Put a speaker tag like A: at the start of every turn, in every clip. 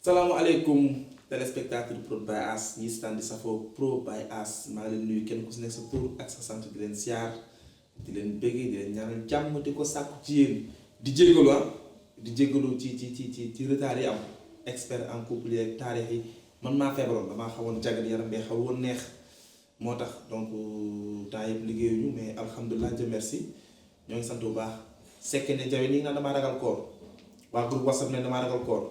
A: salaamaaleykum téléspectateur Prod by As ñi stand di safoo Prod by As maa ngi leen nuyu kenn ku si nekk sa tur ak sa sant di leen siyaar di leen bëggee di leen ñaanal jàmm di ko sàkku ci yéen di jégalu di jégalu ci retard yi am expert en couple yi ak taarix yi man maa feebaroon damaa xawoon jagat yaram bee xaw woon neex moo tax donc temps yëpp liggéeyuñu mais alhamdulilah Dieu merci ñoo ngi sant bu baax sekke ne jawe nii naan damaa ragal koor waa groupe WhatsApp ne damaa ragal koor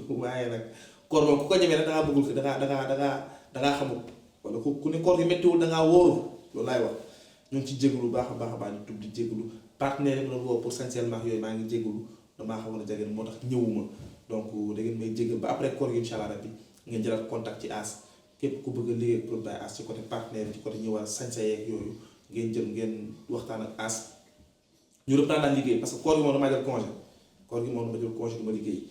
A: waaye nag koor moom ku ko ñemee rek dangaa bëggul ko dangaa xamul wala ku ne koor gi méttiwul dangaa wóoru loolu laay wax ñu ngi ci jégalu baax a baax a baax di tub di jégalu partenaire yi doon woo pour sincèrement yooyu maa ngi jégalu damaa xawoon a jageen moo tax ñëwuma donc da ngeen may jégal ba après koor gi incha allah rabbi ngeen jëlaat contact ci As képp ku bëgg a liggéey Prod by As ci côté partenaire ci côté ñëwaat sañse yeeg yooyu ngeen jël ngeen waxtaan ak As ñu reprendre liggéey parce que koor gi moom damaa jël congé koor gi moom dama jël congé du ma liggéey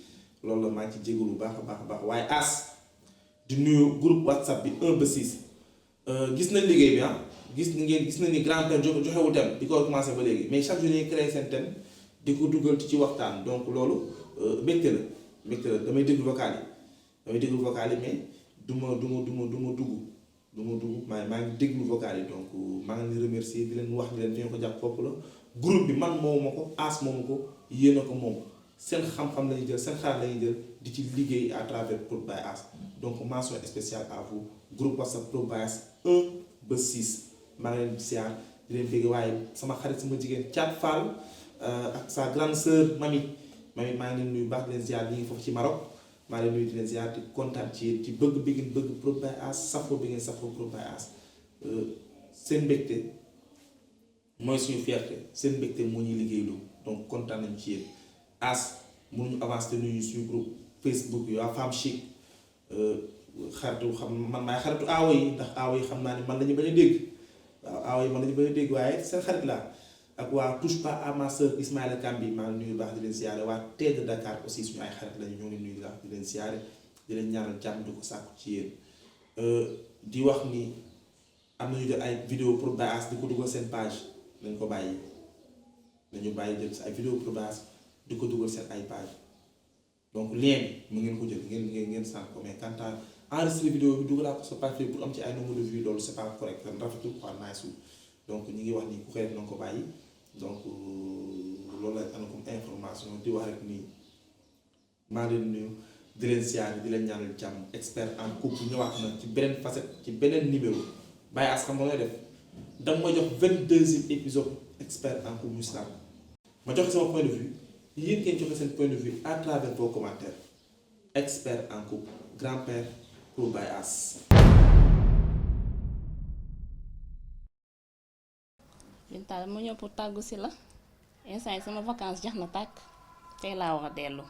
A: loolu la maa ngi ci jégalu bu baax a baax a baax waaye As di nuyu groupe WhatsApp bi 1 ba 6 gis nañ liggéey bi gis nañ ni grand père joxewul thème di ko commencé ba léegi mais chaque jour ñuy créé seen thème di ko dugal ci waxtaan donc loolu mbégte la damay déglu vocal yi mais du ma dugg maa ngi déglu vocal yi donc maa ngi leen remercier di leen wax di leen fi ko jàpp foofu la groupe bi man moomu ma ko As moomu ko yéen a ko moom seen xam-xam lañuy jël seen xalaat lañuy jël di ci liggéey à travers Prod by As donc mention spéciale à vous groupe WhatsApp Prod by As 1 ba 6 maa ngi leen di siyaar di leen dégg waaye sama xarit sama jigéen Thiat Fall ak sa grande sœur Mami maa ngi leen nuyu baax di leen ziar ñi ngi foofu ci Maroc maa ngi leen nuyu di leen ziar di kontaan ci bëgg bi ngeen bëgg Prod by As safoo bi ngeen safoo Prod by As seen mbégte mooy suñu fierté seen mbégte moo ñuy liggéeylu donc kontaan nañ ci yéen As mënuñu avancer nuyu suñu groupe Facebook yi waa Femme Chic xaritu xam man maay xaritu aawo yi ndax aawo yi xam naa ni man lañu bañ a dégg waaw aawo yi man lañu bañ a dégg waaye seen xarit laa ak waa touche pas à ma sœur Ismaïla Kambi maa ngi nuyu baax di leen siyaare waa Tête de Dakar aussi suñu ay xarit lañu ñoo ngi nuyu baax di leen siyaare di leen ñaanal jàmm di ko sàkku ci yéen di wax ni am nañu jël ay vidéo Prod by As di ko dugal seen page nañ ko bàyyi nañu bàyyi jël si ay vidéo Prod by As di ko dugal seen ay page donc lien bi mu ngeen ko jël ngeen sant ko mais quant à enregistré vidéo bi dugalaa ko sa page pour am ci ay nombre de vues loolu c'est pas correct rafetul quoi nice donc ñi ngi wax ni ku koy def na nga ko bàyyi donc loolu la am comme information di wax rek nii maa leen nuyu di leen siyaare di leen ñaanal jàmm expert en couple ñëwaat na ci beneen facette ci beneen numéro by As xam nga nooy def danga ma jox 22e épisode expert en couple muslim ma joxe sama point de vue yéen ngeen joxe seen point de vue à travers vos commentaires expert en couple grand-père Prod by As.
B: Binta dama ñëw pour tàggu si la instant yi sama vacances jax na tàkk tey laa wax a dellu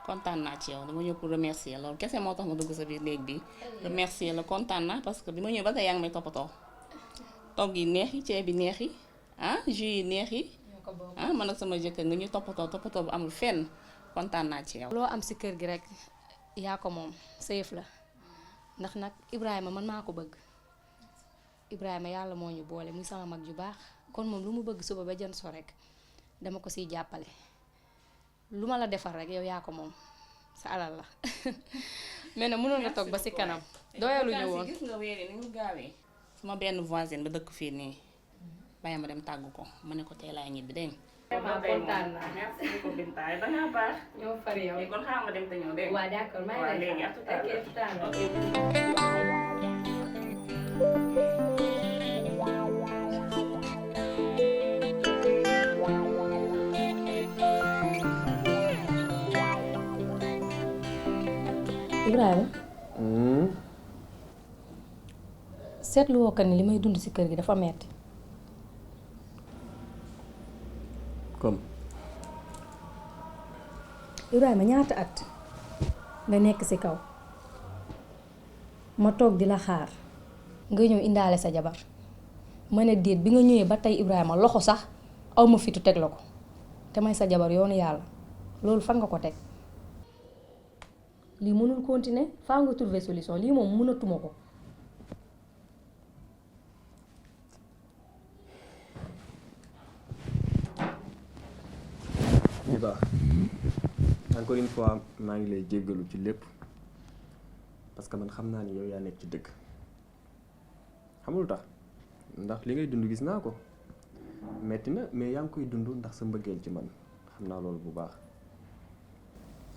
B: kontaan naa ci yow dama ñëw pour remercier loolu kese moo tax ma dugg sa biir léegi bi remercier la kontaan naa parce que bi ma ñëw ba tey yaa ngi may toppatoo togg yi neex yi ceeb bi neex yi jus yi neex yi man ak sama jëkkër nga ñu toppatoo bu amul fenn kontaan naa ci yow.
C: loo am si kër gi rek yaa ko moom sa yëf la ndax nag Ibrahima man maa ko bëgg Ibrahima yàlla moo ñu boole muy sama mag ju baax kon moom lu mu bëgg suba ba jën so rek dama ko siy jàppale lu ma la defal rek yow yaa ko moom sa alal la mais nag mënoon nga toog ba si kanam doyaluñu woon.
B: gis nga weer yi ni mu gaawee. sama benn voisine ba dëkk fii nii bàyyi ma dem tàggu ko ma ne ko tey laay ñibbi dégg nga.
C: vraiment kontaan naa.
B: merci beaucoup Binta da ngaa baax.
C: ñoo fari yow.
B: kon xaaral ma dem te ñëw dégg nga.
C: waaw d'accord maa ngi lay xaar.
B: ok.
C: Ibrahima. seetlu woo ko ni li may dund ci kër gi dafa metti.
D: comme.
C: Ibrahima ñaata at nga nekk ci kaw ma toog di la xaar nga ñëw indaale sa jabar ma ne déet bi nga ñëwee ba tey Ibrahima loxo sax aw ma fitu teg la ko te may sa jabar yoonu yàlla loolu fan nga ko teg. lii mënul continuer faa nga trouver solution lii moom mënatuma ko.
D: bu baax encore une fois maa ngi lay jéggalu ci lépp parce que man xam naa ni yow yaa nekk ci dëgg xamul tax ndax li ngay dund gis naa ko metti na mais yaa ngi koy dund ndax sa mbëggeel ci man xam naa loolu bu baax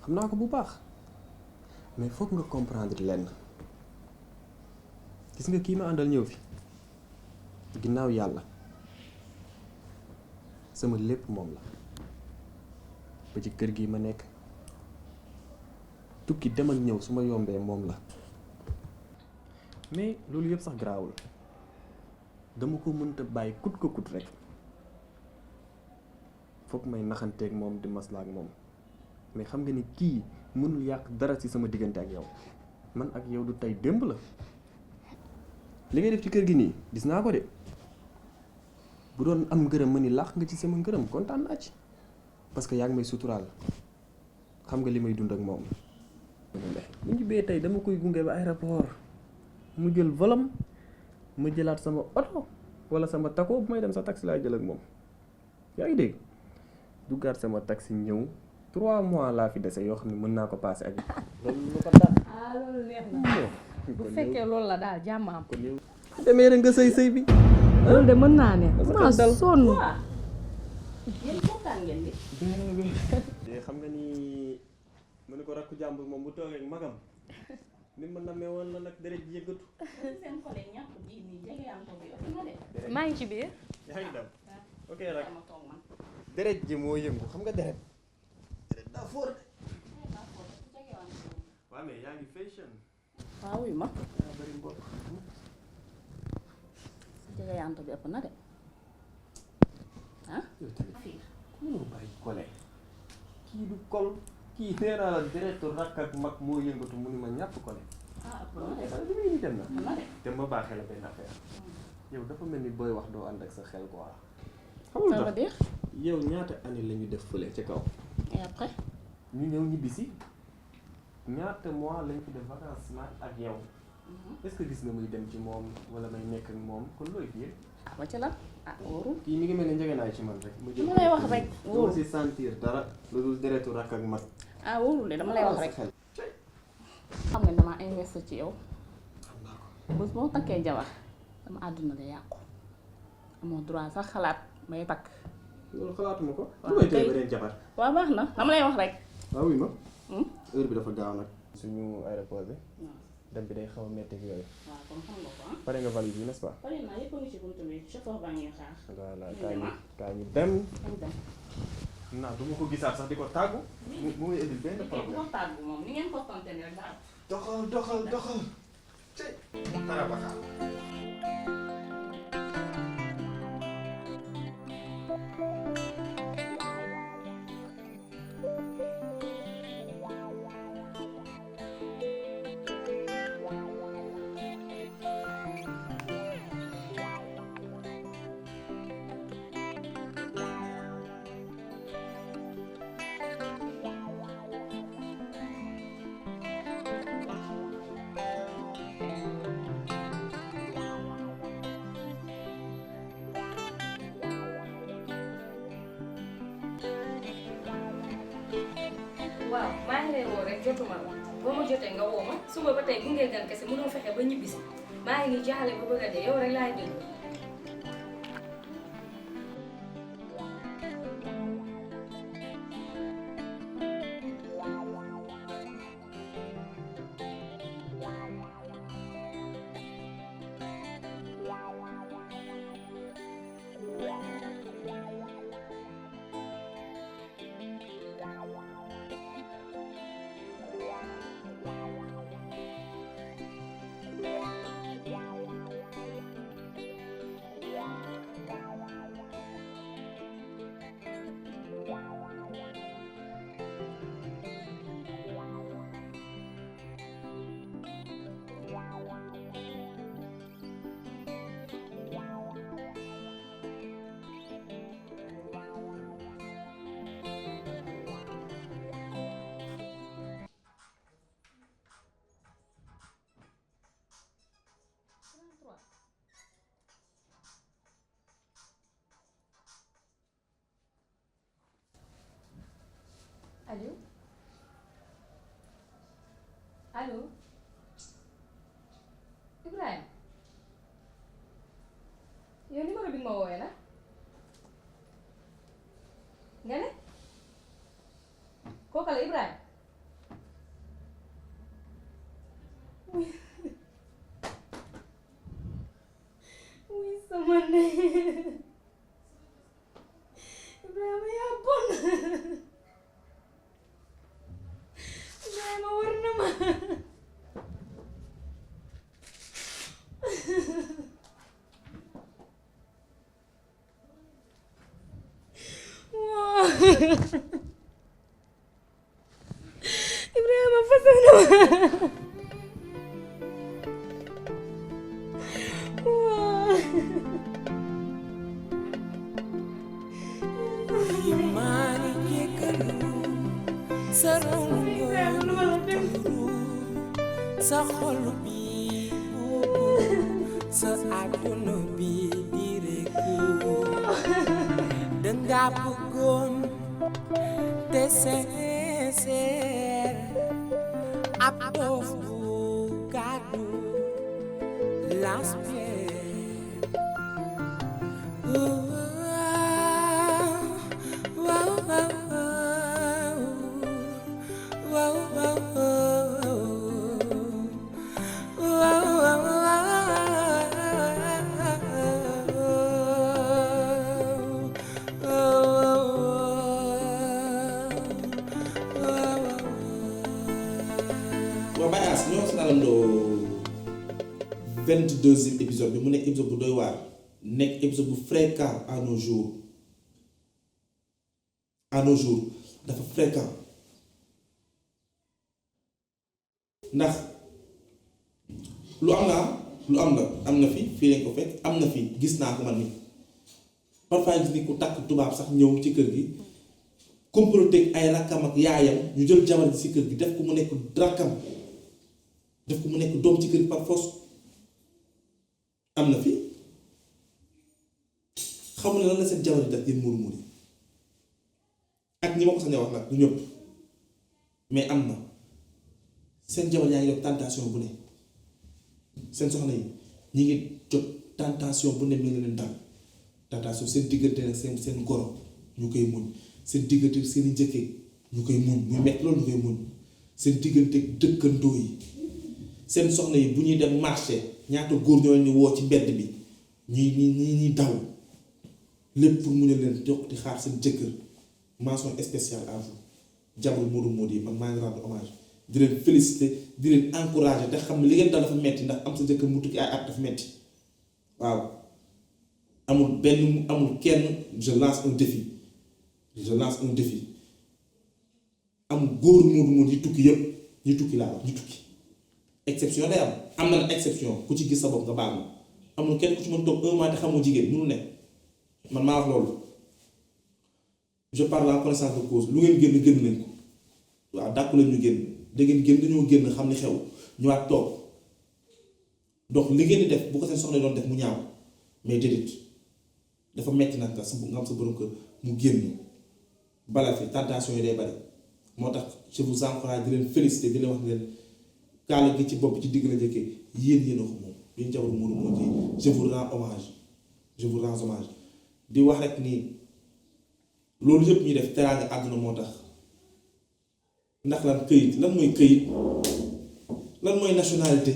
D: xam naa ko bu baax mais foog nga comprendre lenn gis nga kii ma àndal ñëw fi ginnaaw yàlla sama lépp moom la ba ci kër gi ma nekk tukki dem ak ñëw su ma yombee moom la mais loolu yëpp sax garaawul dama ko mënta bàyyi kut ko kut rek foog may naxanteeg moom di maslaa ak moom mais xam nga ni kii mënul yàq dara ci sama diggante ak yow man ak yow du tey démb la li ngay def ci kër gi nii gis naa ko de bu doon am ngërëm ma ni làq nga ci sama ngërëm kontaan naa ci parce que yaa ngi may suturaal xam nga li may dund ak moom bu ñu bee tey dama koy gunge ba aéroport mu jël volam ma jëlaat sama oto wala sama tako bu may dem sa taxi laay jël ak moom yaa ngi dégg duggaat sama taxi ñëw 3 mois laa fi dese yoo xam ne mën naa ko passé ak loolu lu ko daal
C: loolu neex na bu fekkee loolu la daal jàmm am.
D: kon yow demee rek nga sëy bi
C: loolu de mën naa ne maa sonn.
B: yéen kontaan ngeen di.
D: xam nga ni mu ne ko rakku jàmbur moom bu toogee ak magam ni ma namee woon la nag deret ji yëggatu.
B: seen xole ñàkk bii nii jege yaa ngi ko bi ëpp na de.
C: maa ngi ci biir.
D: yaa ngi dem ok rek
B: ma toog man.
D: deret ji moo yëngu xam nga deret daa foor de. waaw mais yaa ngi fashion.
B: waaw wuy ma.
D: yaa bëri mbokk.
B: jege yaa ngi bi ëpp na de. ah.
D: yow tamit mënoo bàyyi kole kii du kol kii nee naa la deretu rakk ak mag moo yëngatu mu ni ma ñàpp kole.
B: ah ëpp na de.
D: li muy ni dem na.
B: ëpp na de.
D: te ma baaxee la benn affaire yow dafa mel ni booy wax doo ànd ak sa xel quoi.
B: ça veut dire.
D: yow ñaata année la ñu def fële ca kaw.
B: et après.
D: ñu ñëw ñibbisi ñaata mois lañ fi def vacances man ak yow est-ce que gis nga muy dem ci moom wala may nekk ak moom kon looy fii.
B: ah ba ci la ah wóorul.
D: kii mi ngi mel ni njëgënaay ci man rek.
B: dama lay wax rek wóorul
D: si sentir dara lu dul deretu rakk ak mag.
B: ah wóorul de dama lay wax rek.
D: xel.
B: xam nga damaa investir ci yow.
D: xam naa ko.
B: bés boo takkee jabar sama àdduna de yàqu. amoo droit sax xalaat may takk.
D: loolu xalaatuma ko.
B: waaw
D: lu may
B: kay
D: tey beneen jabar.
B: waaw baax na dama lay wax rek.
D: waaw oui ma. heure bi dafa gaaw nag. suñu aéroport bi.
B: waaw
D: dem bi day xaw a métti ak yooyu.
B: waaw kon xam nga ko ah.
D: pare nga valise bi n'est-ce pas.
B: pare naa yëpp a ngi ci buntu bi chauffeur baa ngi xaar.
D: voilà
B: ñu
D: kaa
B: dem
D: ñu
B: ah.
D: kaa ñu dem.
B: dañ dem.
D: naa du ma ko gisaat sax di ko tàggu. mu ngi indil benn
B: bu
D: problème.
B: ko tàggu moom ni ngeen ko tonté rek daal.
D: doxal. cey dara baka.
C: waaw maa ngi lay woo rek jotuma la boo ma jotee nga woo ma suba ba tey gunge gan kese mënoo fexe ba ñibbisi maa ngi nii jaaxle ba bëgg a dee yow rek laay déglu. allo allo Ibrahima yow numéro bi nga ma woowee la nga ne kooka la Ibrahima oui sama ndey Ibrahima yaa bon Ibrahima war na ma waaw Ibrahima fase na ma waaw
E: Imani jekalu sarungo sa xol bi sa àdduna bi di rekku danga bëggoon te sincère ab dof bu gàddu
A: waaw Baye Ass ñoo seetaanandoo 22e épisode bi mu nekk épisode bu doy waar nekk épisode bu fréquent à nos jours dafa fréquent ndax lu am na fi fii lañ ko fekk am na fi gis naa ko man ni parfois gis ni ku takk tubaab sax ñëw ci kër gi comploter ay rakkam ak yaayam ñu jël jabar ji ci kër gi def ko mu nekk rakkam def ko mu nekk doom ci kër gi par force am na fi xamu ne lan la seen jabar ji def yéen muur muur yi ak ñi ma ko sañ a wax nag du ñëpp mais am na seen jabar yaa ngi def tentation bu ne seen soxna yi ñi ngi jot tentation bu ne mi ngi leen dal tentation seen diggante nag seen goro ñu koy muñ seen diggante seen i njëkkee ñu koy muñ muy metti loolu ñu koy muñ seen diggante dëkkandoo yi seen soxna yi bu ñuy dem marché ñaata góor ñoo ñu woo ci mbedd bi ñuy daw lépp pour muñal leen jox di xaar seen jëkkër mention spéciale à vous jabar Modou Modou yi man maa ngi rendre hommage di leen féliciter di leen encourager te xam ne li ngeen dal dafa metti ndax am sa jëkkër mu tukki ay at dafa metti waaw amul kenn je lance un défi amul góor Modou Modou yi tukki yëpp ñu tukki laa wax ñu tukki exception day am na la exception ku ci gis sa bopp nga baal ma amul kenn ku ci mën toog un mois te xamoo jigéen mënu ne man maa wax loolu je parle en connaissance de cause lu ngeen génn nañ ko waaw dàkku leen ñu génn da ngeen génn dañoo génn xam ni xew ñëwaat toog donc li ngeen di def bu ko seen soxla doon def mu ñaaw mais déedéet dafa metti nag nga am sa borom kër mu génn bala fi tentation yi day bari moo tax je vous encourage di leen féliciter di leen wax leen kaala gi ci bopp ci digg la jëkkee yéen a ko moom yéen jabar Modou Modou yi je vous rends hommage di wax rek nii loolu yëpp ñuy def teraanga àdduna moo tax ndax lan këyit lan mooy këyit lan mooy nationalité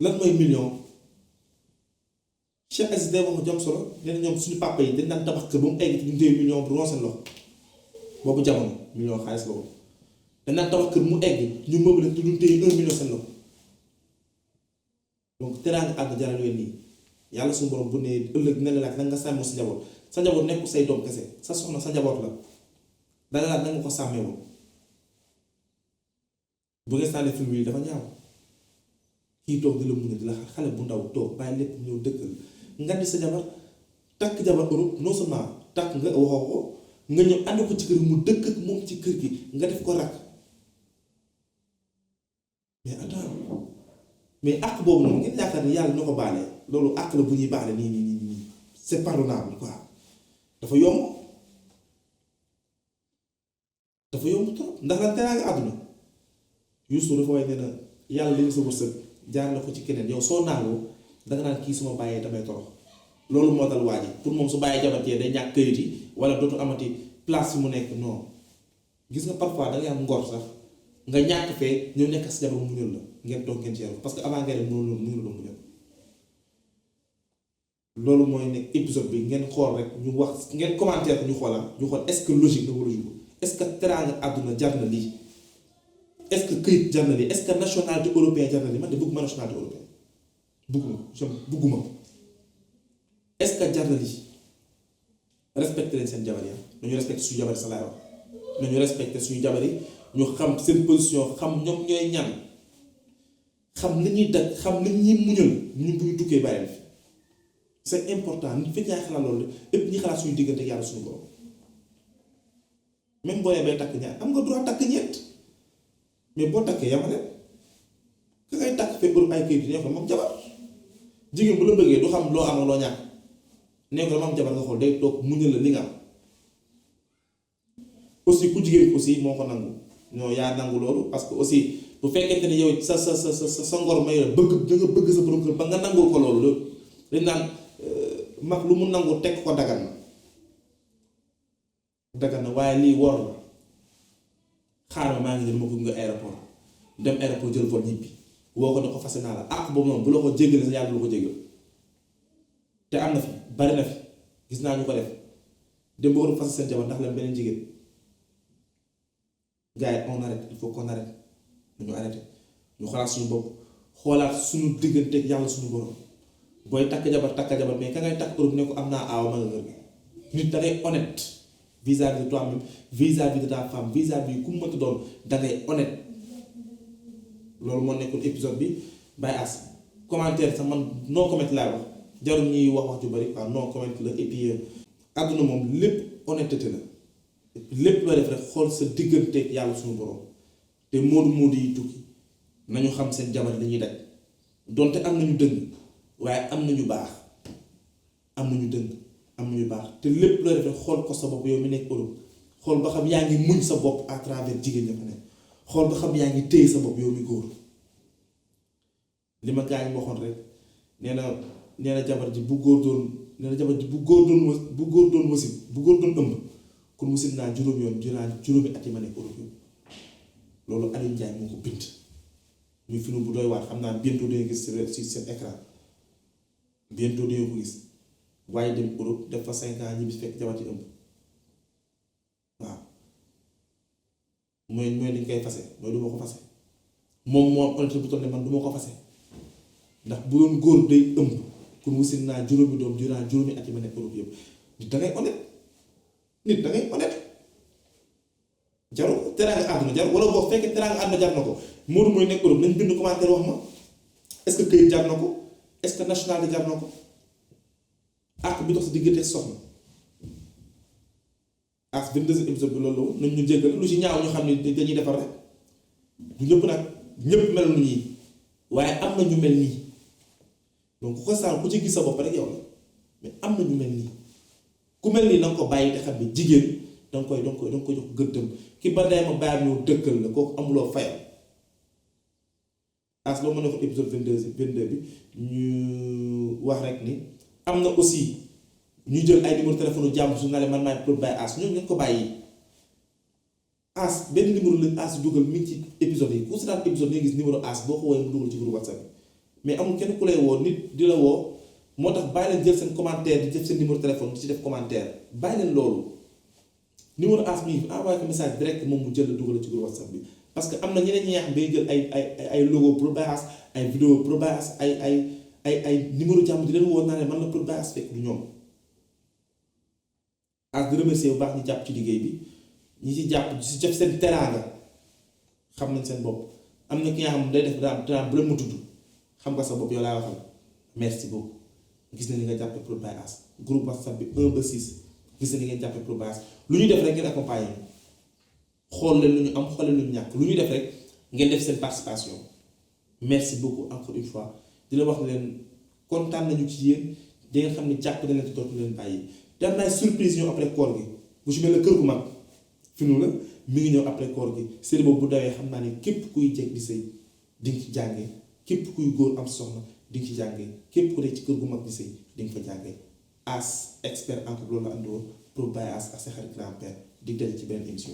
A: lan mooy million Cheikh Aziz day wax jom solo nee na ñoom suñu papa yi dañ daan tabax kër ba mu egg ci ñu téye million bu ron seen loxo boobu jamono million xaalis la woon dañ daan tabax kër mu egg ñu meublé te duñ téye 1 million seen loxo donc teraanga àdduna jaral leen nii yàlla suñu borom bu ne ëllëg ne la laaj nag nga sàmm sa njaboot nekkul say doom kese sa soxna sa njaboot la danga laaj nanga ko sàmmee woon bu ngeen sànnee film yi dafa ñaaw kii toog di la mun a di la xale bu ndaw toog bàyyi lépp ñëw dëkkal nga di sa jabar takk jabar Europe non seulement takk nga waxoo ko nga ñëw ànd ko ci kër mu dëkk ak moom ci kër gi nga def ko rakk mais attends mais àq boobu noonu ngeen yaakaar ni yàlla ñoo ko baalee loolu àq la bu ñuy baale nii c'est pardonnable quoi dafa dafa yomb trop ndax lan teraanga àdduna Youssou dafa way nee na yàlla li nga sa wërsëg jaar na ko ci keneen yow soo naangoo danga naan kii suma bàyyee damay torox loolu moo dal waa ji pour moom su bàyyee jabatee day ñàkk këyit yi wala dootu amati place fi mu nekk non gis nga parfois dangay am ngor sax nga ñàkk fee ñëw nekk si jabar mu muñal la ngeen toog ngeen ci yaru parce que avant ngay dem mënul la muñal loolu mooy nekk épisode bi ngeen xool rek ñu wax ngeen commentaire ko ñu xoolal ñu xool est-ce que logique na wala logique est-ce que teraanga àdduna jar na lii est-ce que këyit jar na lii est-ce que nationalité européen jar na lii man de bëgguma nationalité européen bëgguma est-ce que jar na lii respecté leen seen jabar yi nañu respecté suñu jabar yi sa laay wax nañu respecté suñu jabar yi ñu xam seen position xam ñoom ñooy ñan xam li ñuy daj xam li ñuy muñal ñun bu ñu tukkee bàyyi fi c'est important nit fekk yaa xalaat loolu lépp ñi xalaat suñu diggante yàlla suñu borom même boo bay takk ñaar am nga droit takk ñeent mais boo takkee yamale ka ngay takk fekk Europe ay kayit ne ko moom jabar jigéen bu la bëggee du xam loo am ak loo ñàkk ne ko moom jabar nga xool day toog muñal la li nga am aussi ku jigéen aussi moo ko nangu ñoo yaa nangu loolu parce que aussi bu fekkente ni yow sa ngor may la bëgg da nga bëgg sa borom kër ba nga nangul ko loolu dañ naan mag lu mu nangu teg ko dagan na waaye lii wor la xaaral maa ngi ne ma ko nga aéroport dem aéroport jël vol ñibbi woo ko ne ko fase naa la àq boobu noonu bu la ko jéggale sa yàlla du la ko jéggal te am na fi bari na fi gis naa ñu ko def dem ba war fase seen jabar ndax leen beneen jigéen gars yi on arrête il faut qu'on arrête nañu arrêté ñu xoolaat suñu bopp xoolaat suñu digganteeg yàlla suñu borom booy takk jabar mais ka ngay takk Europe ne ko am naa aaw ma nga kër nit da ngay honnête vis-à-vis de toi-même vis-à-vis de ta femme vis-à-vis ku mu mënti doon da ngay honnête loolu moo nekkoon épisode bi Baye Ass commentaire sax man non comment laay wax jarul ñuy wax ju bari quoi non comment la et puis àdduna moom lépp honnêteté la lépp loo def rek xool sa digganteeg yàlla suñu borom te moodu yi tukki nañu xam seen jabar li ñuy daj donte am nañu dëng waaye am nañu baax am nañu dëng am nañu baax te lépp loo def rek xool ko sa bopp yow mi nekk Europe xool ba xam yaa ngi muñ sa bopp à travers jigéen ña fa nekk xool ba xam yaa ngi téye sa bopp yow mi góor li ma gaa yi waxoon rek nee na jabar ji bu góor doon wasin bu góor doon ëmb kon wasin naa juróomi yoon juróomi at yi ma nekk Europe yëpp loolu Aliou Ndiaye moo ko bind ñu film bu doy waar xam naa bientôt dangay gis ci seen écran bientôt dangay ko gis waaye dem Europe def fa 5 ans ñibbi fekk jabar ji ëmb waaw mooy li ñu koy fase mooy du ma ko fase moom moo am honnêteté bu toll ne man du ma ko fase ndax bu doon góor day ëmb kon wasin naa juróomi doom durant juróomi at yi ma nekk Europe yëpp nit da ngay honnête jaru teraanga àdduna jar wala boo fekkee teraanga àdduna jar na ko Modou mooy nekk Europe nañ bind commentaire wax ma est-ce que këyit jar na ko est-ce que nationalité jar na ko ak bi dox si diggante soxna ak 22e épisode bi loolu nañ ñu jéggal lu ci ñaaw ñu xam ne dañuy defar rek du ñëpp nag ñëpp mel nu ñii waaye am na ñu mel nii donc ku ko saal ku ci gis sa bopp rek yow la mais am na ñu mel nii ku mel nii na nga ko bàyyi te xam ne jigéen danga koy jox gëddëm ki ba day ma bàyyi ñoo dëkkal la kooku amuloo fayal as loo mën a ko épisode 22 bi ñu wax rek ni am na aussi ñu jël ay numéro téléphone jàmm su na leen man maay pour bàyyi as ñoom ngeen ko bàyyi as benn numéro lañ as dugal mi ngi ci épisode yi ku si daan épisode yi nga gis numéro as boo ko woowee mu dugal ci groupe WhatsApp bi mais amul kenn ku lay woo nit di la woo moo tax bàyyi leen jël seen commentaire di def seen numéro téléphone di ci def commentaire bàyyi leen loolu numéro as mi envoyé ko message direct moom mu jël la dugal ci groupe WhatsApp bi parce que am na ñeneen ñi nga xam day jël ay logo pour Baye Ass ay vidéo pour Baye Ass ay numéro jàmm di leen woo naa ne man la pour Baye Ass fekk du ñoom as di remercier bu baax ñu jàpp ci liggéey bi ñi ci jàpp ci def seen teraanga xam nañ seen bopp am na ki nga xam day def daan bu leen mu tudd xam nga sa bopp yow laa waxal merci beaucoup gis na ni nga jàppee pour Baye Ass groupe WhatsApp bi 1 ba 6 gis na ni ngeen jàppee pour Baye Ass lu ñu def rek ngeen accompagner xool leen lu ñu am xool leen lu ñu ñàkk lu ñu def rek ngeen def seen participation merci beaucoup encore une fois di la wax ne leen kontaan nañu ci yéen di nga xam ne jàpp na leen ci dootu leen bàyyi te am na ay surprise ñoo après koor gi bu ci mel ne kër gu mag fi nu la mi ngi ñëw après koor gi série boobu bu dawee xam naa ne képp kuy jeg di sëy di nga ci jàngee képp kuy góor am soxna di nga ci jàngee képp ku ne ci kër gu mag di sëy di nga fa jàngee As expert en couple loolu la andi woon pour Baye As ak sa xarit grand-père di del ci benn émission